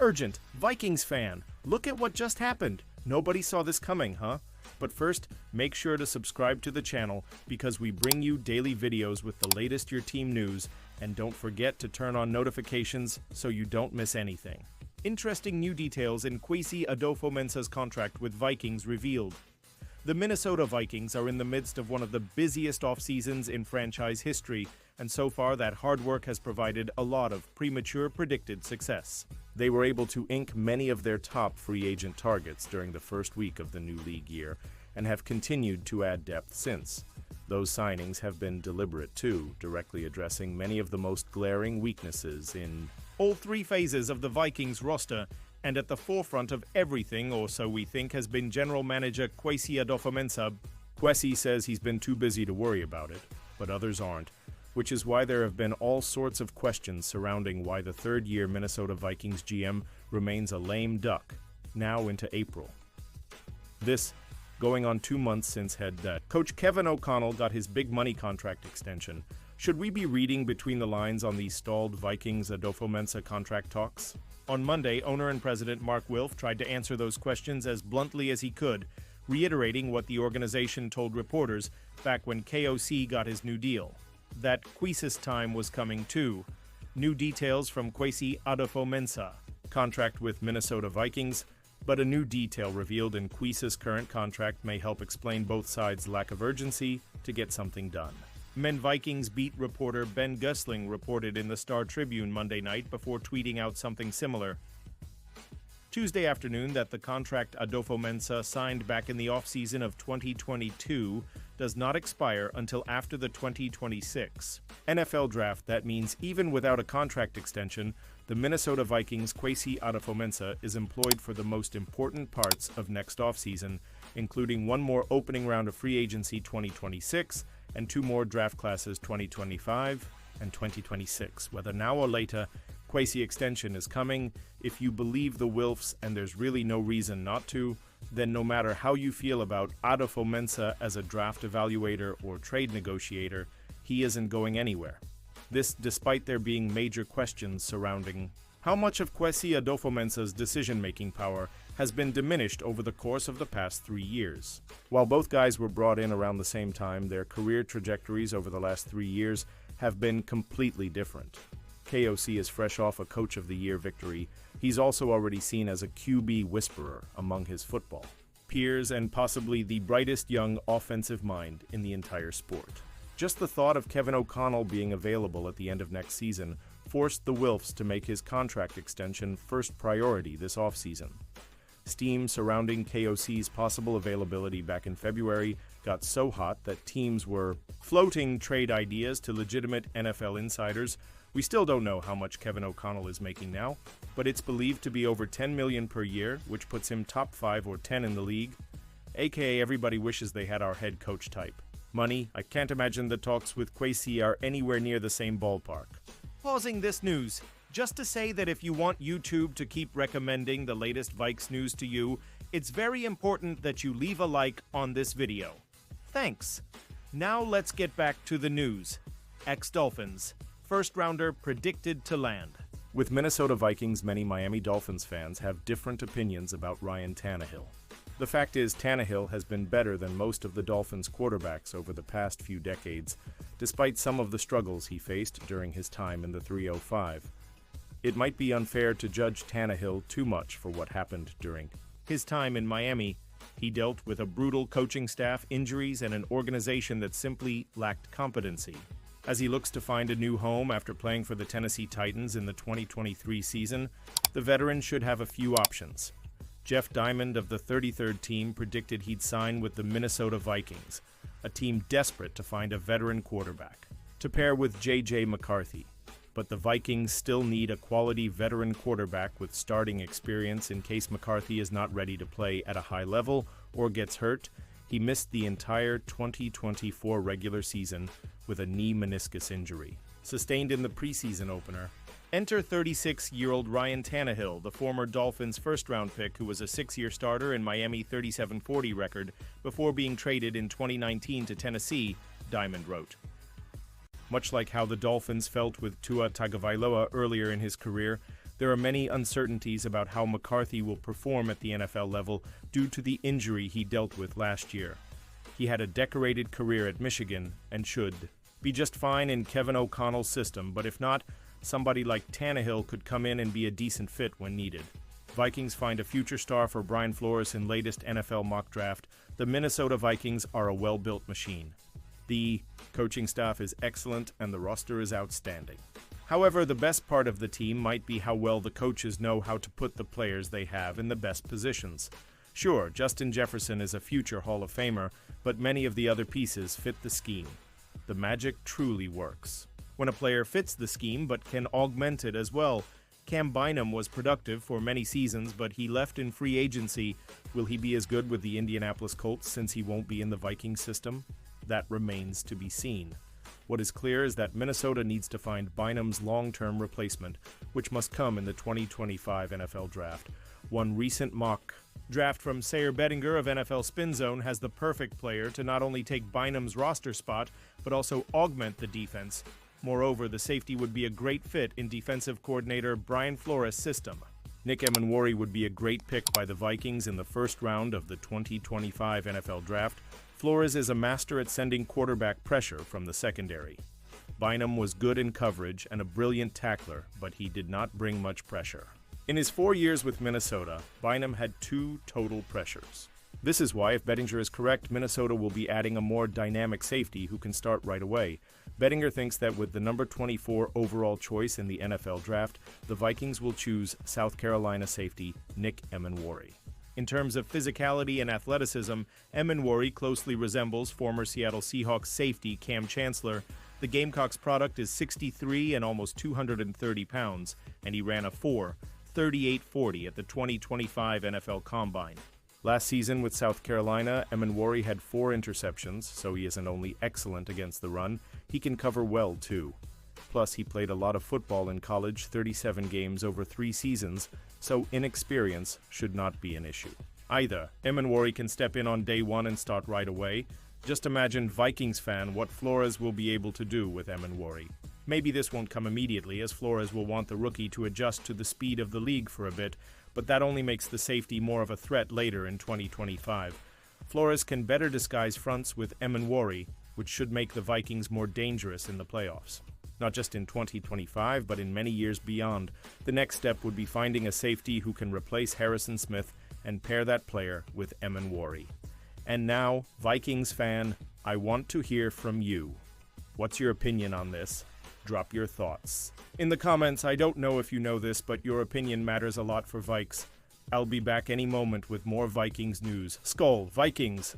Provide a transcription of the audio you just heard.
Urgent, Vikings fan, look at what just happened. Nobody saw this coming, huh? But first, make sure to subscribe to the channel because we bring you daily videos with the latest your team news, and don't forget to turn on notifications so you don't miss anything. Interesting new details in Kwesi Adofo-Mensah's contract with Vikings revealed. The Minnesota Vikings are in the midst of one of the busiest off-seasons in franchise history, and so far that hard work has provided a lot of premature predicted success. They were able to ink many of their top free agent targets during the first week of the new league year, and have continued to add depth since. Those signings have been deliberate too, directly addressing many of the most glaring weaknesses in all three phases of the Vikings roster, and at the forefront of everything, or so we think, has been general manager Kwesi Adofo-Mensah. Kwesi says he's been too busy to worry about it, but others aren't, which is why there have been all sorts of questions surrounding why the third-year Minnesota Vikings GM remains a lame duck, now into April. This, going on 2 months since head coach Kevin O'Connell got his big money contract extension. Should we be reading between the lines on these stalled Vikings Adofo-Mensah contract talks? On Monday, owner and president Mark Wilf tried to answer those questions as bluntly as he could, reiterating what the organization told reporters back when KOC got his new deal. That Kwesi's time was coming too. New details from Kwesi Adofo-Mensah, contract with Minnesota Vikings, but a new detail revealed in Kwesi's current contract may help explain both sides' lack of urgency to get something done. Men Vikings beat reporter Ben Gusling reported in the Star Tribune Monday night before tweeting out something similar Tuesday afternoon that the contract Adofo-Mensah signed back in the offseason of 2022 does not expire until after the 2026 NFL Draft. That means even without a contract extension, the Minnesota Vikings' Kwesi Adofo-Mensah is employed for the most important parts of next offseason, including one more opening round of free agency 2026 and 2 more draft classes 2025 and 2026. Whether now or later, Kwesi extension is coming. If you believe the Wilfs, and there's really no reason not to, then no matter how you feel about Adofo-Mensah as a draft evaluator or trade negotiator, he isn't going anywhere. This despite there being major questions surrounding how much of Kwesi Adofo-Mensah's decision-making power has been diminished over the course of the past 3 years. While both guys were brought in around the same time, their career trajectories over the last 3 years have been completely different. KOC is fresh off a Coach of the Year victory. He's also already seen as a QB whisperer among his football peers and possibly the brightest young offensive mind in the entire sport. Just the thought of Kevin O'Connell being available at the end of next season forced the Wilfs to make his contract extension first priority this offseason. Steam surrounding KOC's possible availability back in February got so hot that teams were floating trade ideas to legitimate NFL insiders. We still don't know how much Kevin O'Connell is making now, but it's believed to be over $10 million per year, which puts him top 5 or 10 in the league. AKA everybody wishes they had our head coach type. Money, I can't imagine the talks with Kwesi are anywhere near the same ballpark. Pausing this news, just to say that if you want YouTube to keep recommending the latest Vikes news to you, it's very important that you leave a like on this video. Thanks. Now let's get back to the news. Ex-Dolphins. First rounder predicted to land. With Minnesota Vikings, many Miami Dolphins fans have different opinions about Ryan Tannehill. The fact is, Tannehill has been better than most of the Dolphins' quarterbacks over the past few decades, despite some of the struggles he faced during his time in the 305. It might be unfair to judge Tannehill too much for what happened during his time in Miami. He dealt with a brutal coaching staff, injuries, and an organization that simply lacked competency. As he looks to find a new home after playing for the Tennessee Titans in the 2023 season, the veteran should have a few options. Jeff Diamond of the 33rd team predicted he'd sign with the Minnesota Vikings, a team desperate to find a veteran quarterback, to pair with J.J. McCarthy. But the Vikings still need a quality veteran quarterback with starting experience in case McCarthy is not ready to play at a high level or gets hurt. He missed the entire 2024 regular season with a knee meniscus injury, sustained in the preseason opener. Enter 36-year-old Ryan Tannehill, the former Dolphins first-round pick who was a 6-year starter in Miami 37-40 record before being traded in 2019 to Tennessee, Diamond wrote. Much like how the Dolphins felt with Tua Tagovailoa earlier in his career, There are many uncertainties about how McCarthy will perform at the NFL level due to the injury he dealt with last year. He had a decorated career at Michigan and should be just fine in Kevin O'Connell's system, but if not, somebody like Tannehill could come in and be a decent fit when needed. Vikings find a future star for Brian Flores in latest NFL mock draft. The Minnesota Vikings are a well-built machine. The coaching staff is excellent and the roster is outstanding. However, the best part of the team might be how well the coaches know how to put the players they have in the best positions. Sure, Justin Jefferson is a future Hall of Famer, but many of the other pieces fit the scheme. The magic truly works when a player fits the scheme but can augment it as well. Cam Bynum was productive for many seasons, but he left in free agency. Will he be as good with the Indianapolis Colts since he won't be in the Vikings system? That remains to be seen. What is clear is that Minnesota needs to find Bynum's long-term replacement, which must come in the 2025 NFL Draft. One recent mock draft from Sayer Bettinger of NFL Spin Zone has the perfect player to not only take Bynum's roster spot, but also augment the defense. Moreover, the safety would be a great fit in defensive coordinator Brian Flores' system. Nick Emenwari would be a great pick by the Vikings in the first round of the 2025 NFL Draft. Flores is a master at sending quarterback pressure from the secondary. Bynum was good in coverage and a brilliant tackler, but he did not bring much pressure. In his 4 years with Minnesota, Bynum had 2 total pressures. This is why, if Bettinger is correct, Minnesota will be adding a more dynamic safety who can start right away. Bettinger thinks that with the number 24 overall choice in the NFL Draft, the Vikings will choose South Carolina safety Nick Emenwari. In terms of physicality and athleticism, Emenwari closely resembles former Seattle Seahawks safety Cam Chancellor. The Gamecocks product is 6'3" and almost 230 pounds, and he ran a 4.3840 at the 2025 NFL Combine. Last season with South Carolina, Emenwari had 4 interceptions, so he isn't only excellent against the run, he can cover well too. Plus, he played a lot of football in college, 37 games over 3 seasons, so inexperience should not be an issue. Either Emenwari can step in on day 1 and start right away. Just imagine, Vikings fan, what Flores will be able to do with Emenwari. Maybe this won't come immediately, as Flores will want the rookie to adjust to the speed of the league for a bit, but that only makes the safety more of a threat later in 2025. Flores can better disguise fronts with Emenwari, which should make the Vikings more dangerous in the playoffs. Not just in 2025, but in many years beyond. The next step would be finding a safety who can replace Harrison Smith and pair that player with Emenwari. And now, Vikings fan, I want to hear from you. What's your opinion on this? Drop your thoughts in the comments. I don't know if you know this, but your opinion matters a lot for Vikes. I'll be back any moment with more Vikings news. Skol, Vikings!